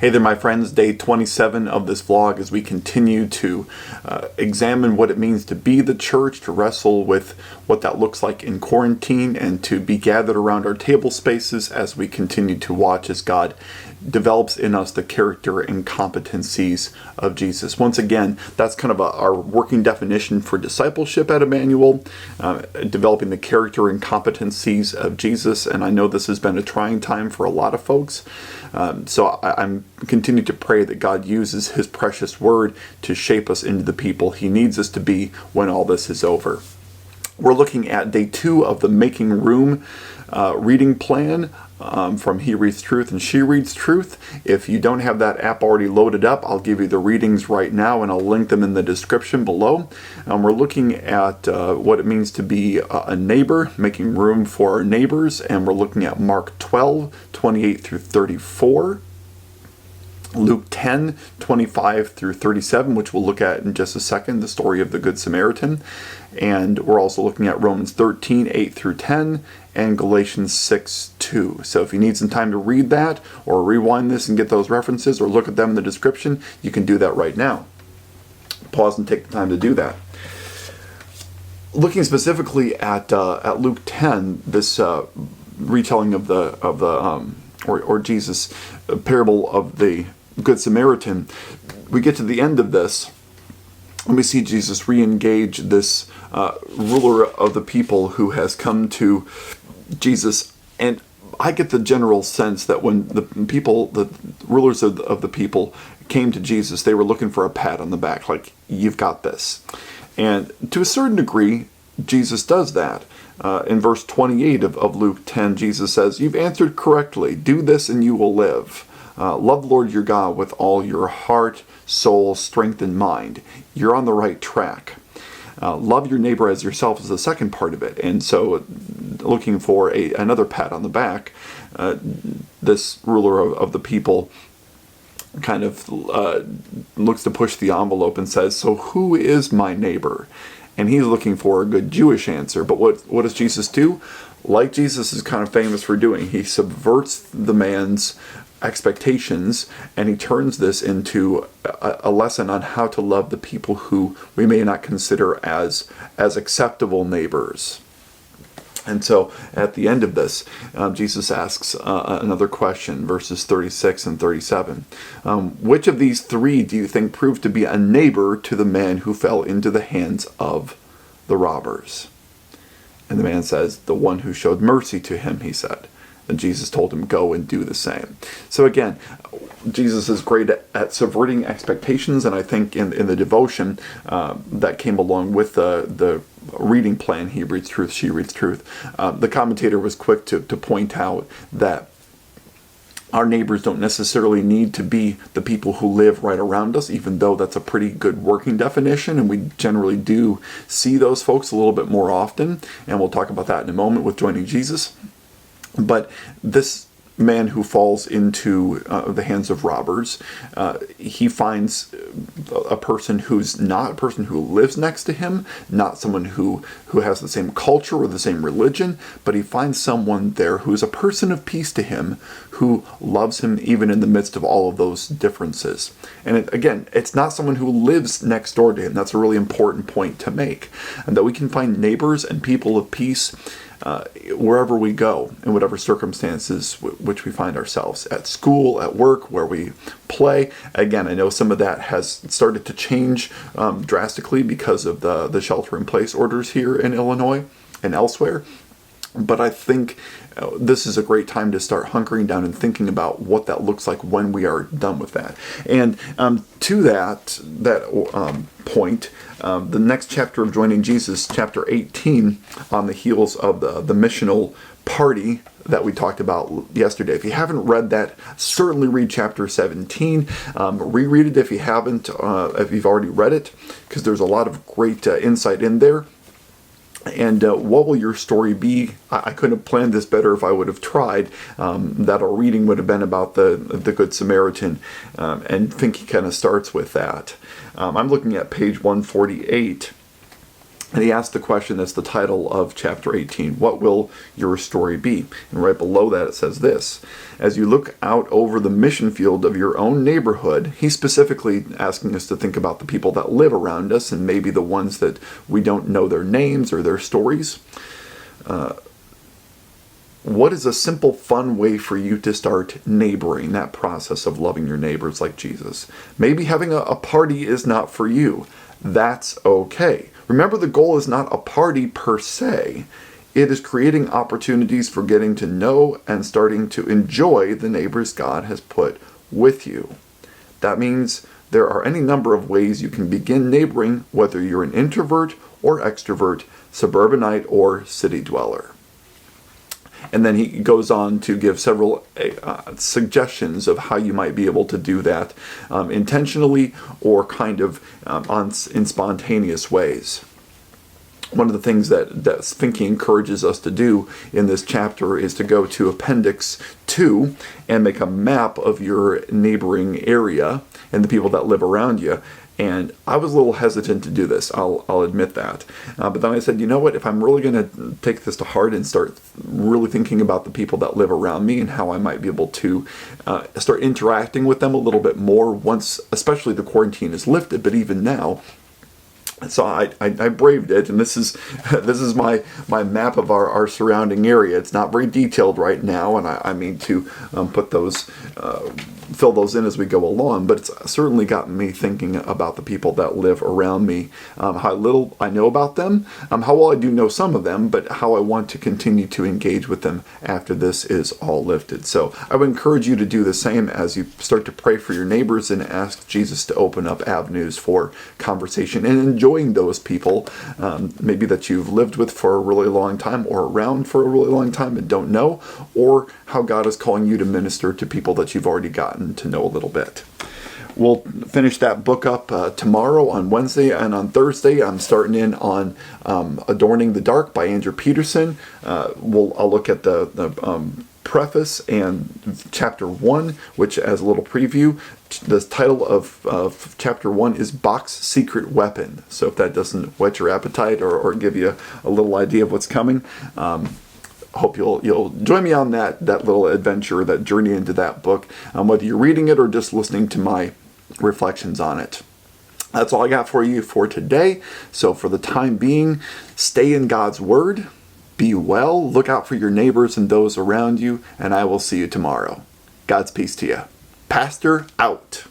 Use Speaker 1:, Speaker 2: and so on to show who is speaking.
Speaker 1: Hey there, my friends. Day 27 of this vlog as we continue to examine what it means to be the church, to wrestle with what that looks like in quarantine, and to be gathered around our table spaces as we continue to watch as God develops in us the character and competencies of Jesus. Once again, that's kind of our working definition for discipleship at Immanuel, developing the character and competencies of Jesus. And I know this has been a trying time for a lot of folks. So I'm continue to pray that God uses His precious word to shape us into the people He needs us to be when all this is over. We're looking at day 2 of the Making Room reading plan from He Reads Truth and She Reads Truth. If you don't have that app already loaded up, I'll give you the readings right now and I'll link them in the description below. We're looking at what it means to be a neighbor, making room for our neighbors, and we're looking at Mark 12:28 through 34. Luke 10:25 through 37, which we'll look at in just a second, the story of the Good Samaritan. And we're also looking at Romans 13:8 through 10, and Galatians 6:2. So if you need some time to read that, or rewind this and get those references, or look at them in the description, you can do that right now. Pause and take the time to do that. Looking specifically at Luke 10, this retelling of or Jesus' parable of the Good Samaritan, we get to the end of this, and we see Jesus re-engage this ruler of the people who has come to Jesus. And I get the general sense that when the rulers of the people came to Jesus, they were looking for a pat on the back, like, you've got this. And to a certain degree, Jesus does that. In verse 28 of Luke 10, Jesus says, "You've answered correctly. Do this and you will live. Love the Lord your God with all your heart, soul, strength, and mind." You're on the right track. Love your neighbor as yourself is the second part of it. And so looking for another pat on the back, this ruler of the people kind of looks to push the envelope and says, "So who is my neighbor?" And he's looking for a good Jewish answer. But what does Jesus do? Like Jesus is kind of famous for doing, he subverts the man's expectations, and he turns this into a lesson on how to love the people who we may not consider as acceptable neighbors. And so at the end of this, Jesus asks another question, verses 36 and 37. Which of these three do you think proved to be a neighbor to the man who fell into the hands of the robbers? And the man says, "The one who showed mercy to him," he said. And Jesus told him, "Go and do the same." So again, Jesus is great at subverting expectations, and I think in the devotion that came along with the reading plan, He Reads Truth, She Reads Truth, the commentator was quick to point out that our neighbors don't necessarily need to be the people who live right around us, even though that's a pretty good working definition, and we generally do see those folks a little bit more often, and we'll talk about that in a moment with joining Jesus. But this man who falls into the hands of robbers, he finds a person who's not a person who lives next to him, not someone who has the same culture or the same religion, but he finds someone there who's a person of peace to him, who loves him even in the midst of all of those differences. And again, it's not someone who lives next door to him. That's a really important point to make, and that we can find neighbors and people of peace wherever we go, in whatever circumstances which we find ourselves, at school, at work, where we play. Again, I know some of that has started to change drastically because of the shelter-in-place orders here in Illinois and elsewhere. But I think this is a great time to start hunkering down and thinking about what that looks like when we are done with that. And to that point, the next chapter of Joining Jesus, chapter 18, on the heels of the missional party that we talked about yesterday. If you haven't read that, certainly read chapter 17. Reread it if you haven't, if you've already read it, because there's a lot of great insight in there. And what will your story be? I couldn't have planned this better if I would have tried. That our reading would have been about the Good Samaritan, and thinking kind of starts with that. I'm looking at page 148, And he asked the question that's the title of chapter 18, what will your story be? And right below that it says this, as you look out over the mission field of your own neighborhood, he's specifically asking us to think about the people that live around us and maybe the ones that we don't know their names or their stories. What is a simple, fun way for you to start neighboring, that process of loving your neighbors like Jesus? Maybe having a party is not for you. That's okay. Remember, the goal is not a party per se. It is creating opportunities for getting to know and starting to enjoy the neighbors God has put with you. That means there are any number of ways you can begin neighboring, whether you're an introvert or extrovert, suburbanite or city dweller. And then he goes on to give several suggestions of how you might be able to do that intentionally or kind of in spontaneous ways. One of the things that Finke encourages us to do in this chapter is to go to Appendix 2 and make a map of your neighboring area and the people that live around you. And I was a little hesitant to do this, I'll admit that. But then I said, you know what, if I'm really going to take this to heart and start really thinking about the people that live around me and how I might be able to start interacting with them a little bit more once, especially the quarantine is lifted, but even now. So I braved it, and this is my map of our surrounding area. It's not very detailed right now, and I mean to put those fill those in as we go along, but it's certainly gotten me thinking about the people that live around me, how little I know about them, how well I do know some of them, but how I want to continue to engage with them after this is all lifted. So I would encourage you to do the same as you start to pray for your neighbors and ask Jesus to open up avenues for conversation and enjoying those people, maybe that you've lived with for a really long time or around for a really long time and don't know, or how God is calling you to minister to people that you've already gotten to know a little bit. We'll finish that book up tomorrow on Wednesday, and on Thursday I'm starting in on Adorning the Dark by Andrew Peterson. I'll look at the preface and chapter 1, which, as a little preview, the title of chapter 1 is Bach's Secret Weapon. So if that doesn't whet your appetite or give you a little idea of what's coming, hope you'll join me on that little adventure, that journey into that book, whether you're reading it or just listening to my reflections on it. That's all I got for you for today. So for the time being, stay in God's Word, be well, look out for your neighbors and those around you, and I will see you tomorrow. God's peace to you. Pastor out.